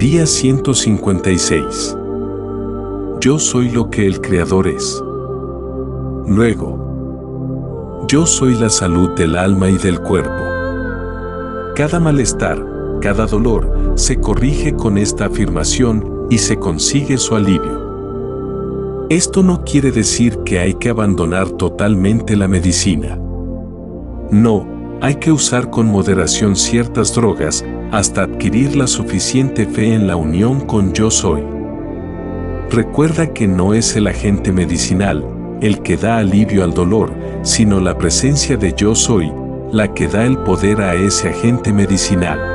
Día 156. Yo soy lo que el Creador es. Luego, yo soy la salud del alma y del cuerpo. Cada malestar, cada dolor, se corrige con esta afirmación y se consigue su alivio. Esto no quiere decir que hay que abandonar totalmente la medicina. No, hay que usar con moderación ciertas drogas hasta adquirir la suficiente fe en la unión con Yo Soy. Recuerda que no es el agente medicinal el que da alivio al dolor, sino la presencia de Yo Soy, la que da el poder a ese agente medicinal.